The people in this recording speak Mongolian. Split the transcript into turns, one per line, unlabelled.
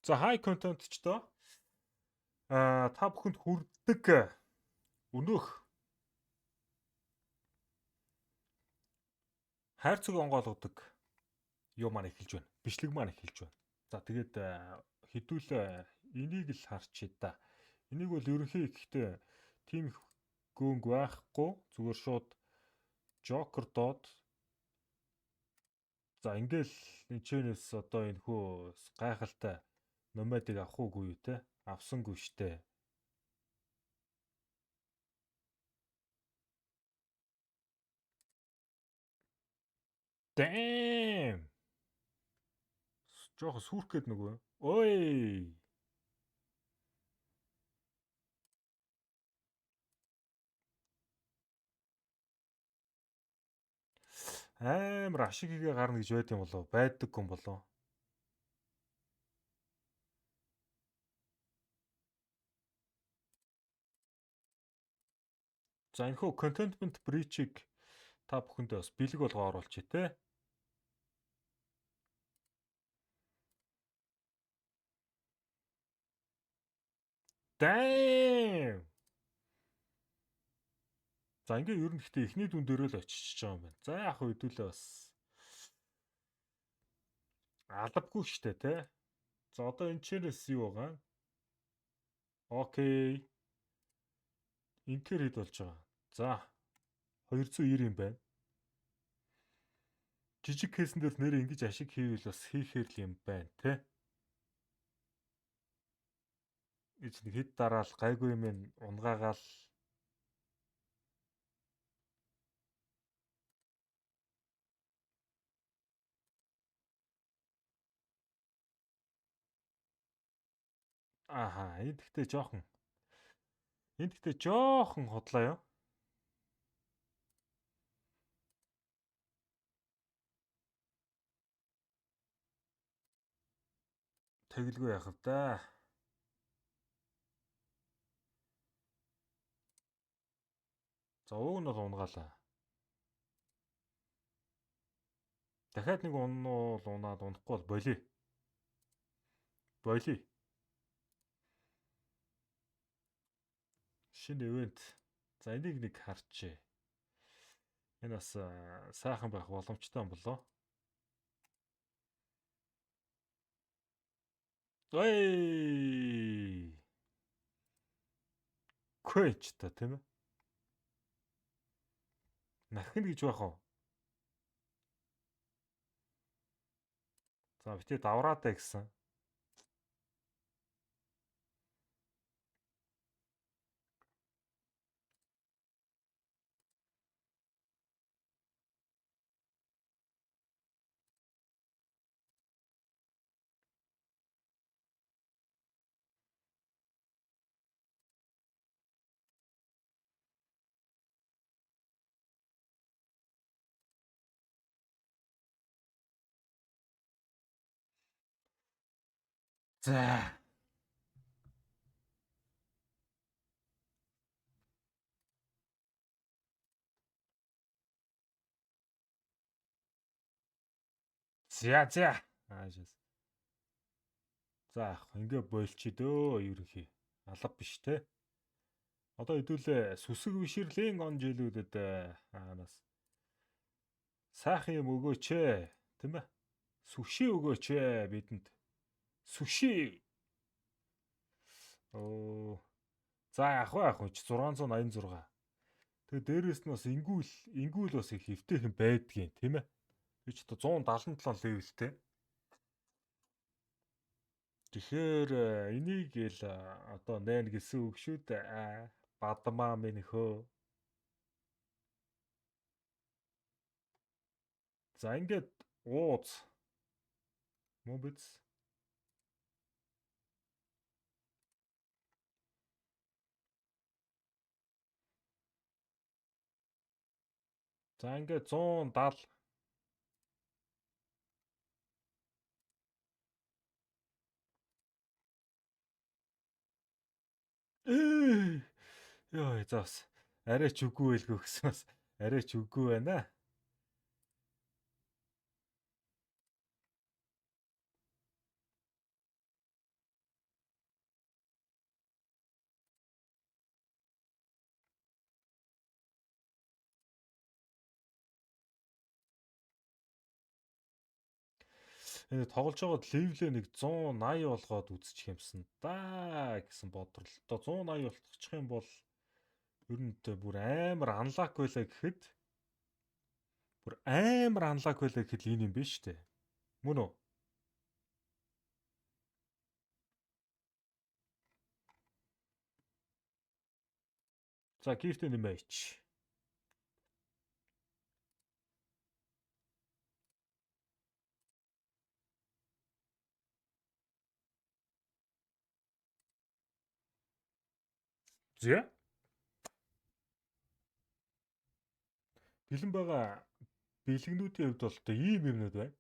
За high content ч доо та бүхэнд хүрдэг өнөөх хайрцаг онгойлгодог юу маань эхэлж байна. Бичлэг маань эхэлж байна. За тэгээд хэдүүл энийг л харчий да. Энийг бол ерөнхий ихтэй тийм их гөөнг байхгүй зүгээр шууд Joker доод. За ингээл энэчнээс одоо энэ хөө гайхалтай номадыг авах уугүй юу те? Авсангүй штэ. Damn. Жохо сүрх гээд нөгөө. Ой. Амар ашиг хийгээ гарна гэж байд юм болов. Байдаг юм болов. За энэ хөө contentment breach-ийг та бүхэндээ бас бэлэг болгоо оруулчих те. Damn. За ингээ ер нь гэхдээ эхний дүн дээрөө л очиж байгаа юм байна. За яг хөө хэдүүлээ бас алавгүй штэ те. За одоо энэ чэнэс юу байгаа? Окей. Интер хэд болж байгаа. За 290 юм байна. Жижиг кейсэн дээр нэр ингэж ашиг хийвэл бас хийхээр л юм байна те. Эц нэг хэд дараал гайгүй юм унгаагаал. Аха, энд гэхдээ жоохон хотлоо юу? Тэгэлгүй яах вэ да? За уг нь бол унгаалаа. Дахиад нэг унаад унахгүй бол болий. Болий. Шинэ ивент. За энийг нэг харчээ. Энэ бас сайхан байх боломжтой юм болоо. Ой! Квеч та тийм ээ. Нахин гэж байх уу? За битээ давраатай гэсэн. За. За. Аашаас. За ингээ болчих дөө ерөнхий. Алга биш те. Одоо хэдүүлээ сүсэг биширлийн он жилүүдэд аанаас сайхан юм өгөөч ээ, тийм ээ. Сүши өгөөч ээ бидэнд. Сүши. Оо. За яг ч 686. Тэгээ дээрэс нь бас ингүүл бас их хэвтэйхэн байдгийн, тийм ээ. Би ч одоо 177 левелтэй. Тэгэхээр энийг л одоо найн гэсэн үг шүү дээ. Бадмаа минь хөө. За ингээд ууз. Мөн биз? За ингээд 170. Йой заас. Арай ч үгүй байлгүй гэсэн бас арай ч үгүй байна. Энэ тоглож байгаад левлээ нэг 180 болгоод үзчих юмсан да гэсэн бодролтой 180 болчих юм бол ер нь бүр амар анлак байлаа гэхэд энэ юм биш үү? Мөн үү? За гэртээ нэмээч. Зэ? Бэлэн байгаа бэлгнүүдийн хувьд бол одоо ийм юмнууд байна.